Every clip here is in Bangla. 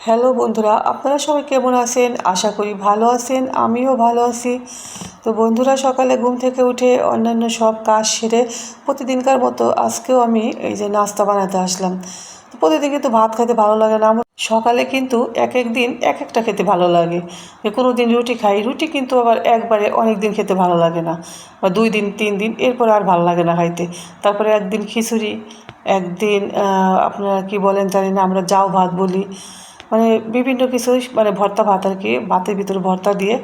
হ্যালো বন্ধুরা, আপনারা সবাই কেমন আছেন? আশা করি ভালো আছেন, আমিও ভালো আছি। তো বন্ধুরা, সকালে ঘুম থেকে উঠে অন্যান্য সব কাজ সেরে প্রতিদিনকার মতো আজকেও আমি এই যে নাস্তা বানাতে আসলাম। তো প্রতিদিন কিন্তু ভাত খেতে ভালো লাগে না আমার, সকালে কিন্তু এক এক দিন এক একটা খেতে ভালো লাগে। কোনো দিন রুটি খাই, রুটি কিন্তু আবার একবারে অনেক দিন খেতে ভালো লাগে না, বা 2 দিন 3 দিন এরপর আর ভালো লাগে না খাইতে। তারপরে একদিন খিচুড়ি, একদিন আপনারা কি বলেন জানি না, আমরা জাউ ভাত বলি, মানে বিভিন্ন কিছু, মানে ভর্তা ভাত আর কি, ভাতের ভিতরে ভর্তা দিয়ে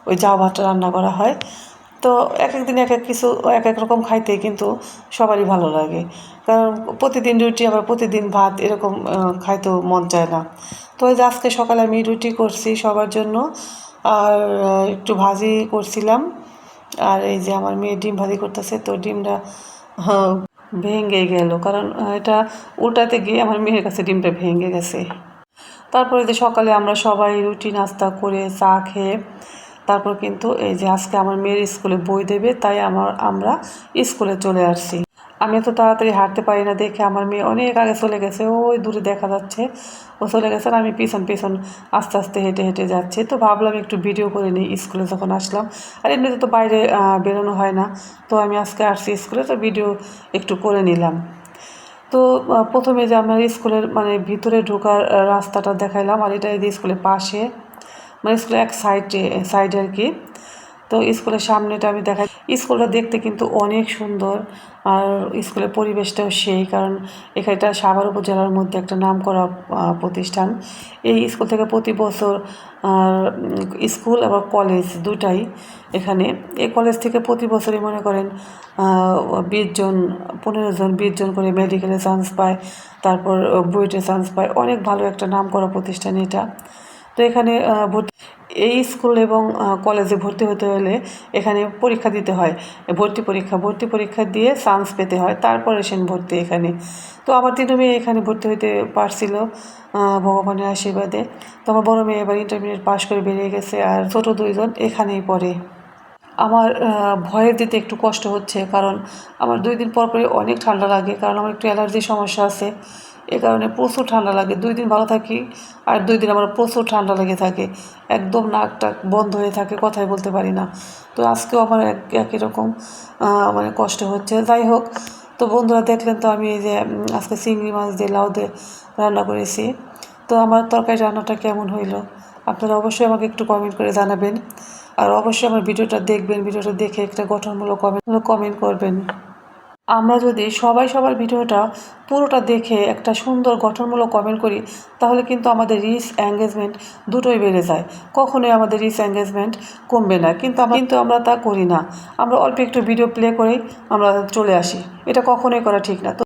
ওই জাউ ভাতটা রান্না করা হয়। তো এক এক দিন এক এক কিছু এক এক রকম খাইতে কিন্তু সবারই ভালো লাগে, কারণ প্রতিদিন রুটি আবার প্রতিদিন ভাত এরকম খাইতেও মন চায় না। তো ওই যে আজকে সকালে আমি রুটি করছি সবার জন্য, আর একটু ভাজি করছিলাম। আর এই যে আমার মেয়ে ডিম ভাজি করতেছে, তো ডিমটা হ্যাঁ, ভেঙে গেল, কারণ এটা উল্টাতে গিয়ে আমার মেয়ের কাছে ডিমটা ভেঙে গেছে। তারপরে যে সকালে আমরা সবাই রুটি নাস্তা করে চা খেয়ে তারপর কিন্তু এই যে আজকে আমার মেয়ের স্কুলে বই দেবে, তাই আমরা স্কুলে চলে আসছি। আমি এত তাড়াতাড়ি হাঁটতে পারি না দেখে আমার মেয়ে অনেক আগে চলে গেছে, ওই দূরে দেখা যাচ্ছে ও চলে গেছে, আর আমি পিছন পিছন আস্তে আস্তে হেঁটে হেঁটে যাচ্ছি। তো ভাবলাম একটু ভিডিও করে নিই স্কুলে যখন আসলাম, আর এমনিতে তো বাইরে বেরোনো হয় না, তো আমি আজকে আসছি স্কুলে, তো ভিডিও একটু করে নিলাম। তো প্রথমে যে আমার স্কুলের মানে ভিতরে ঢোকার রাস্তাটা দেখাইলাম, আর এটা এই যে স্কুলের পাশে, মানে স্কুলের এক সাইডে আর কি। তো স্কুলের সামনেটা আমি দেখাই। স্কুলটা দেখতে কিন্তু অনেক সুন্দর, আর স্কুলের পরিবেশটাও সেই, কারণ এটা সাভার উপজেলার মধ্যে একটা নামকরা প্রতিষ্ঠান। এই স্কুল থেকে প্রতি বছর স্কুল এবং কলেজ দুটাই এখানে। এই কলেজ থেকে প্রতি বছরই মনে করেন 20 জন, 15 জন, 20 জন করে মেডিকেলে চান্স পায়, তারপর বুয়েটে চান্স পায়। অনেক ভালো একটা নামকরা প্রতিষ্ঠান এটা। তো এখানে এই স্কুল এবং কলেজে ভর্তি হতে হলে এখানে পরীক্ষা দিতে হয়, ভর্তি পরীক্ষা দিয়ে চান্স পেতে হয়, তারপরে সে ভর্তি এখানে। তো আমার 3 মেয়ে এখানে ভর্তি হতে পারছিল ভগবানের আশীর্বাদে। তো আমার বড় মেয়ে এবার ইন্টারমিডিয়েট পাশ করে বেরিয়ে গেছে, আর ছোট 2 জন এখানেই পড়ে। আমার ভয়ের দিতে একটু কষ্ট হচ্ছে, কারণ আমার 2 দিন পর পরই অনেক ঠান্ডা লাগে, কারণ আমার একটু অ্যালার্জির সমস্যা আছে। এ কারণে প্রচুর ঠান্ডা লাগে, 2 দিন ভালো থাকি আর 2 দিন আমার প্রচুর ঠান্ডা লেগে থাকে, একদম নাক টাক বন্ধ হয়ে থাকে, কথাই বলতে পারি না। তো আজকেও আমার একই রকম মানে কষ্ট হচ্ছে। যাই হোক, তো বন্ধুরা দেখলেন তো আমি এই যে আজকে চিংড়ি মাছ দিয়ে লাউ দিয়ে রান্না করেছি। তো আমার তরকারি রান্নাটা কেমন হইলো আপনারা অবশ্যই আমাকে একটু কমেন্ট করে জানাবেন, আর অবশ্যই আমার ভিডিওটা দেখবেন, ভিডিওটা দেখে একটা গঠনমূলক কমেন্ট করবেন। আমরা যদি সবাই সবার ভিডিওটা পুরোটা দেখে একটা সুন্দর গঠনমূলক কমেন্ট করি, তাহলে কিন্তু আমাদের রিচ এঙ্গেজমেন্ট দুটোই বেড়ে যায়, কখনোই আমাদের রিচ এঙ্গেজমেন্ট কমবে না। কিন্তু আমরা তা করি না, আমরা অল্প একটু ভিডিও প্লে করেই আমরা চলে আসি, এটা কখনোই করা ঠিক না। তো